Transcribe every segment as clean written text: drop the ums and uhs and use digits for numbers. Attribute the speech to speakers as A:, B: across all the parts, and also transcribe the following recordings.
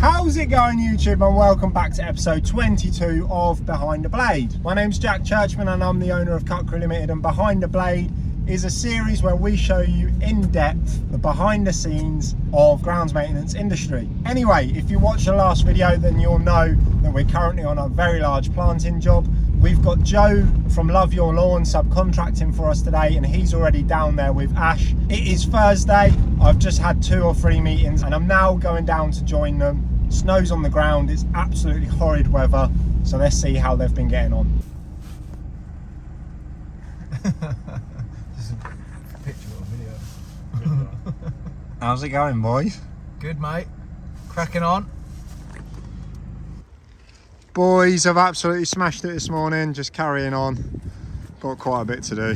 A: How's it going, YouTube, and welcome back to episode 22 of Behind the Blade. My name's Jack Churchman and I'm the owner of CUTCREW Limited, and Behind the Blade is a series where we show you in depth the behind the scenes of grounds maintenance industry. Anyway, if you watched the last video, then you'll know that we're currently on a very large planting job. We've got Joe from Love Your Lawn subcontracting for us today, and he's already down there with Ash. It is Thursday. I've just had 2 or 3 meetings and I'm now going down to join them. Snow's on the ground, it's absolutely horrid weather, so let's see how they've been getting on.
B: Just a picture or video.
A: How's it going, boys?
B: Good, mate. Cracking on.
A: Boys, I've absolutely smashed it this morning, just carrying on. Got quite a bit to do.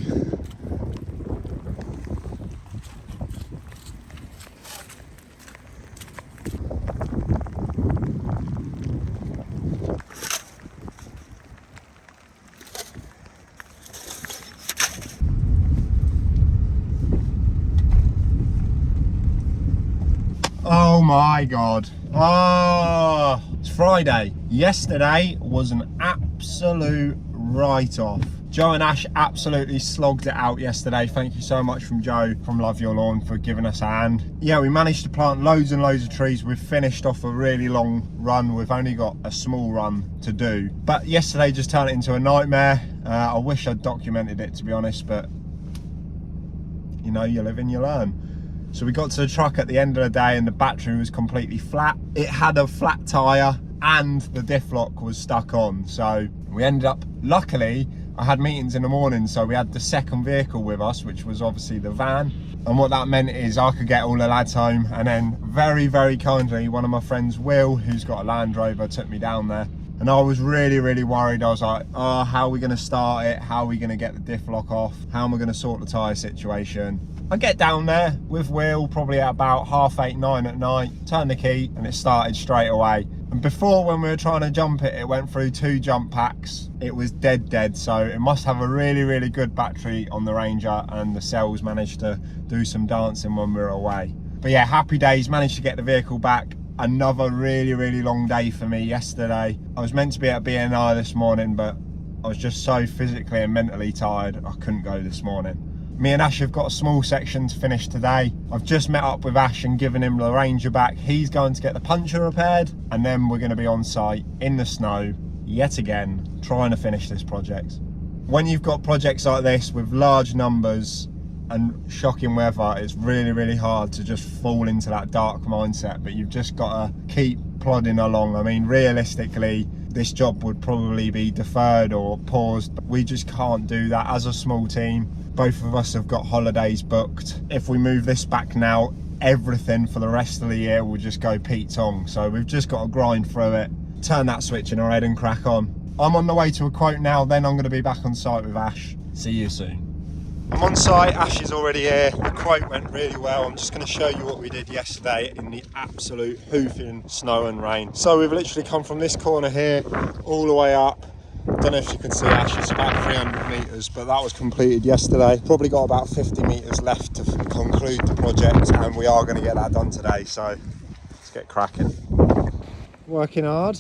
A: Oh my God. Oh, it's Friday. Yesterday was an absolute write-off. Joe and Ash absolutely slogged it out yesterday. Thank you so much from Joe from Love Your Lawn for giving us a hand. Yeah, we managed to plant loads and loads of trees. We've finished off a really long run. We've only got a small run to do. But yesterday just turned it into a nightmare. I wish I'd documented it, to be honest, but you know, you live and you learn. So we got to the truck at the end of the day and the battery was completely flat. It had a flat tyre and the diff lock was stuck on. So we ended up, luckily, I had meetings in the morning, so we had the second vehicle with us, which was obviously the van. And what that meant is I could get all the lads home, and then very, very kindly, one of my friends, Will, who's got a Land Rover, took me down there. And I was really, really worried. I was like, oh, how are we gonna start it? How are we gonna get the diff lock off? How am I gonna sort the tyre situation? I get down there with Will probably at about 8:30, 9 at night, turn the key and it started straight away. And before, when we were trying to jump it, it went through 2 jump packs. It was dead. So it must have a really, really good battery on the Ranger, and the cells managed to do some dancing when we were away. But yeah, happy days, managed to get the vehicle back. Another really, really long day for me yesterday. I was meant to be at BNI this morning, but I was just so physically and mentally tired, I couldn't go this morning. Me and Ash have got a small section to finish today. I've just met up with Ash and given him the Ranger back. He's going to get the puncture repaired, and then we're going to be on site in the snow yet again, trying to finish this project. When you've got projects like this with large numbers and shocking weather, it's really, really hard to just fall into that dark mindset, but you've just got to keep plodding along. I mean, realistically, this job would probably be deferred or paused, but we just can't do that as a small team. Both of us have got holidays booked. If we move this back now, everything for the rest of the year will just go Pete Tong. So we've just got to grind through it, turn that switch in our head and crack on. I'm on the way to a quote now, then I'm going to be back on site with Ash. See you soon. I'm on site, Ash is already here. The quote went really well. I'm just going to show you what we did yesterday in the absolute hoofing snow and rain. So we've literally come from this corner here all the way up. Don't know if you can see, Ash, it's about 300 metres, but that was completed yesterday. Probably got about 50 metres left to conclude the project, and we are going to get that done today, so let's get cracking. Working hard.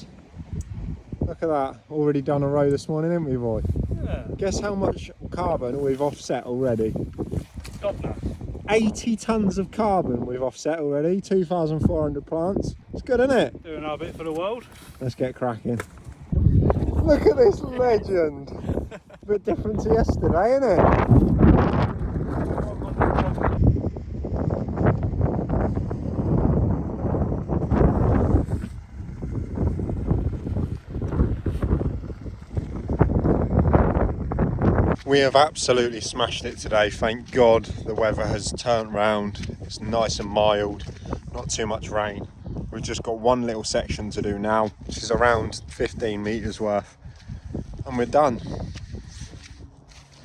A: Look at that, already done a row this morning, haven't we, boy?
C: Yeah.
A: Guess how much carbon we've offset already?
C: God no.
A: 80 tonnes of carbon we've offset already, 2,400 plants. It's good, isn't it?
C: Doing our bit for the world.
A: Let's get cracking. Look at this legend. A bit different to yesterday, isn't it? We have absolutely smashed it today. Thank God the weather has turned round. It's nice and mild, not too much rain. We've just got one little section to do now, which is around 15 metres worth, and we're done.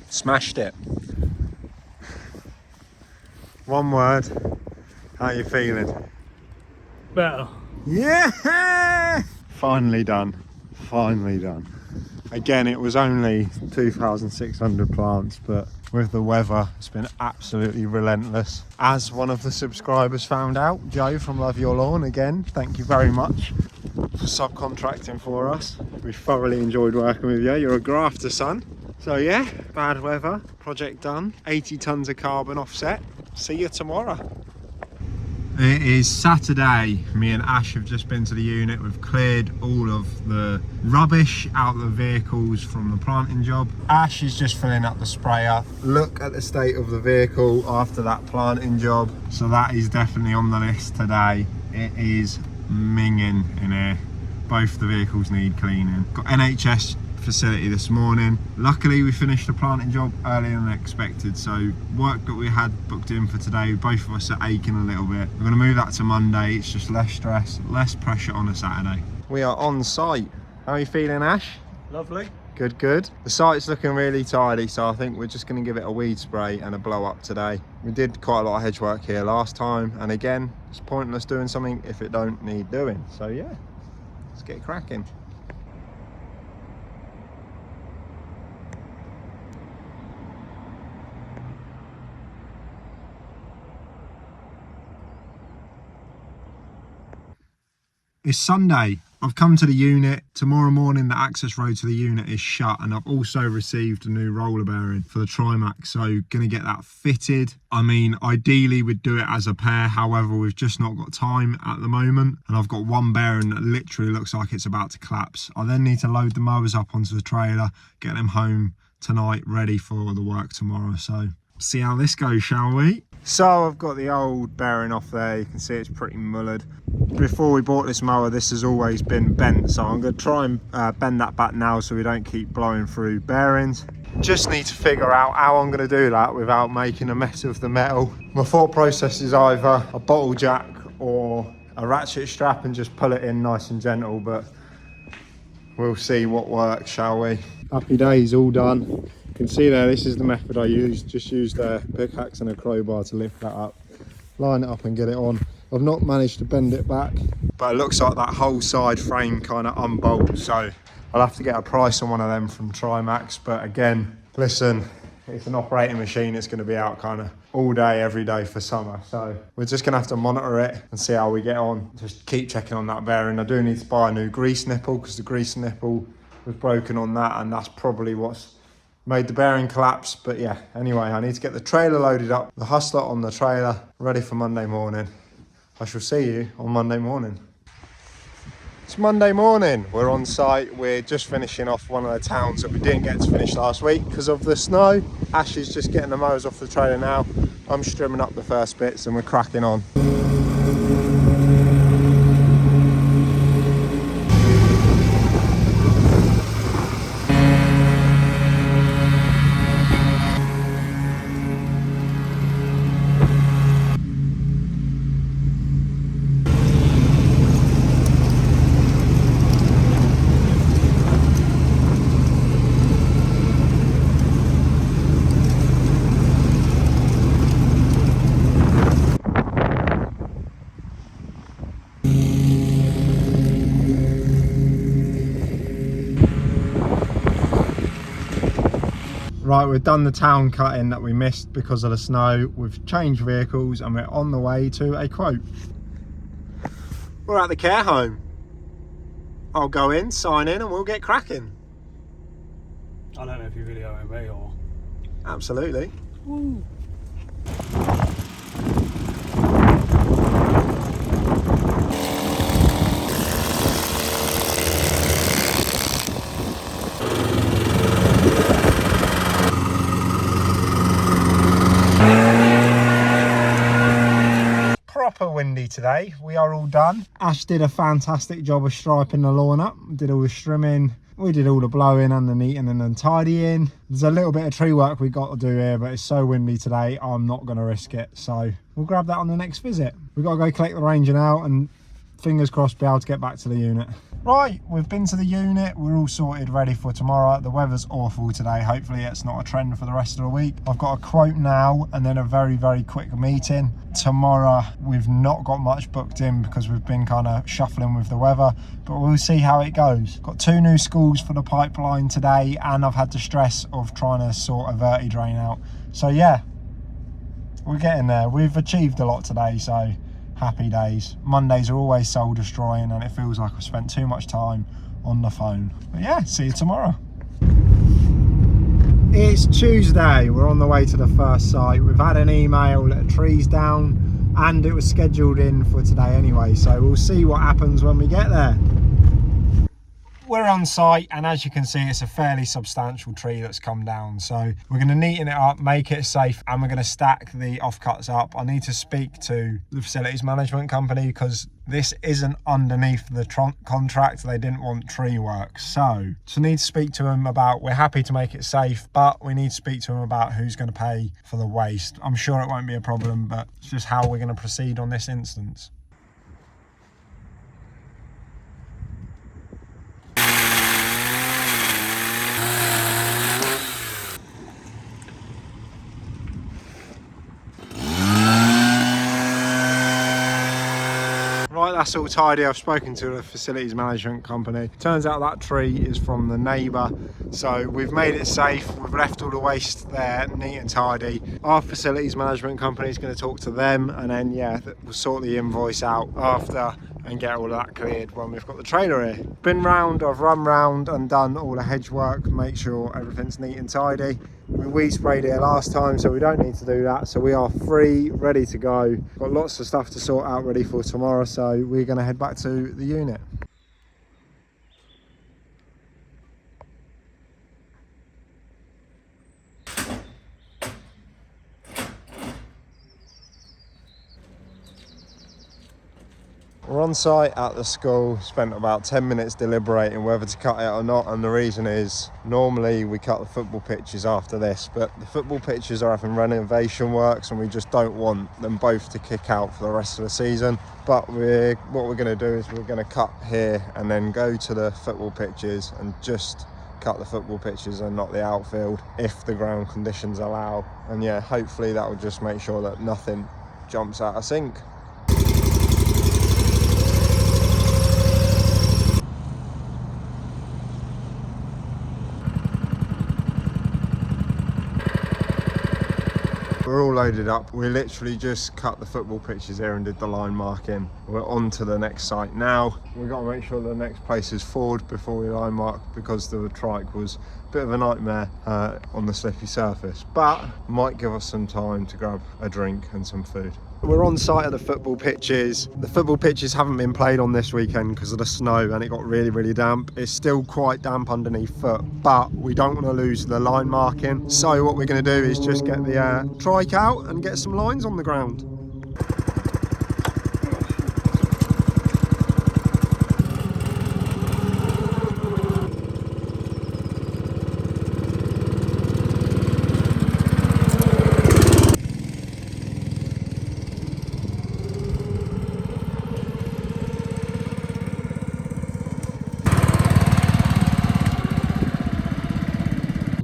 A: Smashed it. One word, how are you feeling?
C: Better.
A: Yeah! Finally done. Finally done. Again, it was only 2,600 plants, but with the weather, it's been absolutely relentless. As one of the subscribers found out, Joe from Love Your Lawn, again, thank you very much for subcontracting for us. We thoroughly enjoyed working with you. You're a grafter, son. So yeah, bad weather, project done, 80 tons of carbon offset. See you tomorrow. It is Saturday. Me and Ash have just been to the unit. We've cleared all of the rubbish out of the vehicles from the planting job. Ash is just filling up the sprayer. Look at the state of the vehicle after that planting job. So that is definitely on the list today. It is minging in here. Both the vehicles need cleaning. Got NHS facility this morning. Luckily we finished the planting job earlier than expected, so work that we had booked in for today, both of us are aching a little bit. We're going to move that to Monday. It's just less stress, less pressure on a Saturday. We are on site. How are you feeling, Ash?
C: Lovely.
A: Good, good. The site's looking really tidy, so I think we're just going to give it a weed spray and a blow up today. We did quite a lot of hedge work here last time, and again, it's pointless doing something if it don't need doing. So yeah, let's get cracking. It's Sunday. I've come to the unit. Tomorrow morning the access road to the unit is shut, and I've also received a new roller bearing for the Trimax, so gonna get that fitted. I mean, ideally we'd do it as a pair, however we've just not got time at the moment, and I've got one bearing that literally looks like it's about to collapse. I then need to load the mowers up onto the trailer, get them home tonight ready for the work tomorrow. So see how this goes, shall we? So I've got the old bearing off there. You can see it's pretty mullered. Before we bought this mower, this has always been bent, so I'm going to try and bend that back now so we don't keep blowing through bearings. Just need to figure out how I'm going to do that without making a mess of the metal. My thought process is either a bottle jack or a ratchet strap and just pull it in nice and gentle, but we'll see what works, shall we? Happy days, all done. You can see there, this is the method I used. Just used a pickaxe and a crowbar to lift that up, line it up and get it on. I've not managed to bend it back, but it looks like that whole side frame kind of unbolts, so I'll have to get a price on one of them from Trimax. But again, listen, it's an operating machine. It's going to be out kind of all day, every day for summer, so we're just going to have to monitor it and see how we get on. Just keep checking on that bearing. I do need to buy a new grease nipple because the grease nipple was broken on that, and that's probably what's made the bearing collapse. But yeah, anyway, I need to get the trailer loaded up, the hustler on the trailer, ready for Monday morning. I shall see you on Monday morning. It's Monday morning, we're on site. We're just finishing off one of the towns that we didn't get to finish last week because of the snow. Ash is just getting the mowers off the trailer now. I'm strimming up the first bits and we're cracking on. Right, we've done the town cutting that we missed because of the snow. We've changed vehicles and we're on the way to a quote. We're at the care home. I'll go in, sign in, and we'll get cracking.
C: I don't know if you're videoing me or...
A: Absolutely.
C: Woo.
A: Proper windy today. We are all done. Ash did a fantastic job of striping the lawn up, did all the trimming, we did all the blowing and the neating and then tidying. There's a little bit of tree work we got to do here, but it's so windy today I'm not going to risk it, so we'll grab that on the next visit. We've got to go collect the Ranger now and fingers crossed be able to get back to the unit. Right, we've been to the unit, we're all sorted, ready for tomorrow. The weather's awful today, hopefully it's not a trend for the rest of the week. I've got a quote now and then a very, very quick meeting. Tomorrow, we've not got much booked in because we've been kind of shuffling with the weather, but we'll see how it goes. Got 2 new schools for the pipeline today, and I've had the stress of trying to sort a verti drain out. So yeah, we're getting there. We've achieved a lot today, so happy days. Mondays are always soul destroying and it feels like I've spent too much time on the phone. But yeah, see you tomorrow. It's Tuesday, we're on the way to the first site. We've had an email that a tree's down and it was scheduled in for today anyway, so we'll see what happens when we get there. We're on site and as you can see it's a fairly substantial tree that's come down, so we're going to neaten it up, make it safe, and we're going to stack the offcuts up. I need to speak to the facilities management company because this isn't underneath the contract. They didn't want tree work, so need to speak to them about, we're happy to make it safe, but we need to speak to them about who's going to pay for the waste. I'm sure it won't be a problem, but it's just how we're going to proceed on this instance. Right, that's all tidy. I've spoken to the facilities management company. Turns out that tree is from the neighbour, so we've made it safe. We've left all the waste there neat and tidy. Our facilities management company is going to talk to them, and then yeah, we'll sort the invoice out after and get all of that cleared when we've got the trailer here. Been round, I've run round and done all the hedge work, make sure everything's neat and tidy. We weed sprayed here last time, so we don't need to do that. So we are free, ready to go. Got lots of stuff to sort out ready for tomorrow, so we're going to head back to the unit. We're on site at the school, spent about 10 minutes deliberating whether to cut it or not, and the reason is normally we cut the football pitches after this, but the football pitches are having renovation works and we just don't want them both to kick out for the rest of the season. But what we're going to do is we're going to cut here and then go to the football pitches and just cut the football pitches and not the outfield if the ground conditions allow. And yeah, hopefully that will just make sure that nothing jumps out of sync. We're all loaded up. We literally just cut the football pitches here and did the line marking. We're on to the next site now. We've got to make sure the next place is forward before we line mark because the trike was a bit of a nightmare on the slippy surface, but might give us some time to grab a drink and some food. We're on site at the football pitches. The football pitches haven't been played on this weekend because of the snow and it got really, really damp. It's still quite damp underneath foot, but we don't want to lose the line marking. So what we're going to do is just get the trike out and get some lines on the ground.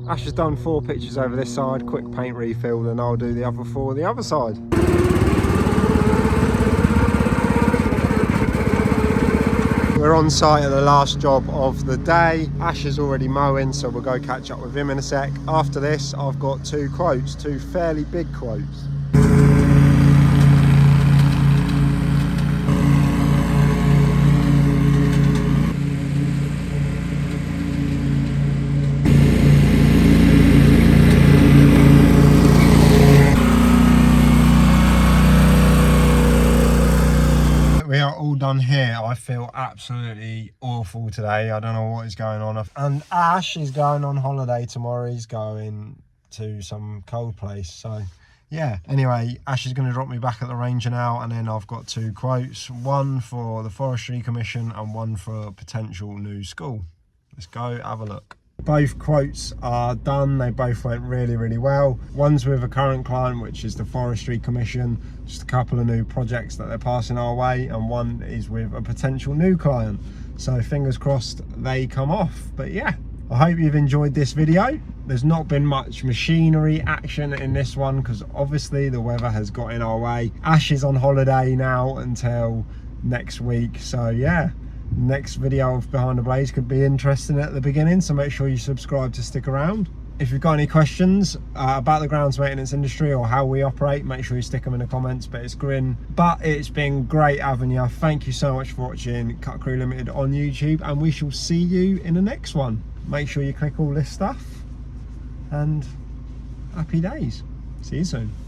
A: Ash has done 4 pitches over this side, quick paint refill, and I'll do the other 4 on the other side. We're on site at the last job of the day. Ash is already mowing, so we'll go catch up with him in a sec. After this, I've got 2 quotes, 2 fairly big quotes. We are all done here. I feel absolutely awful today. I don't know what is going on. And Ash is going on holiday tomorrow. He's going to some cold place. So yeah, anyway, Ash is going to drop me back at the Ranger now, and then I've got 2 quotes, one for the Forestry Commission and one for a potential new school. Let's go have a look. Both quotes are done. They both went really, really well. One's with a current client, which is the Forestry Commission, just a couple of new projects that they're passing our way, and one is with a potential new client. so fingers crossed they come off. But yeah, I hope you've enjoyed this video. There's not been much machinery action in this one because obviously the weather has got in our way. Ash is on holiday now until next week, so yeah, next video of Behind the Blaze could be interesting at the beginning, so make sure you subscribe to stick around. If you've got any questions about the grounds maintenance industry or how we operate, make sure you stick them in the comments. But it's been great having you. Thank you so much for watching CUTCREW Limited on YouTube, and we shall see you in the next one. Make sure you click all this stuff, and happy days. See you soon.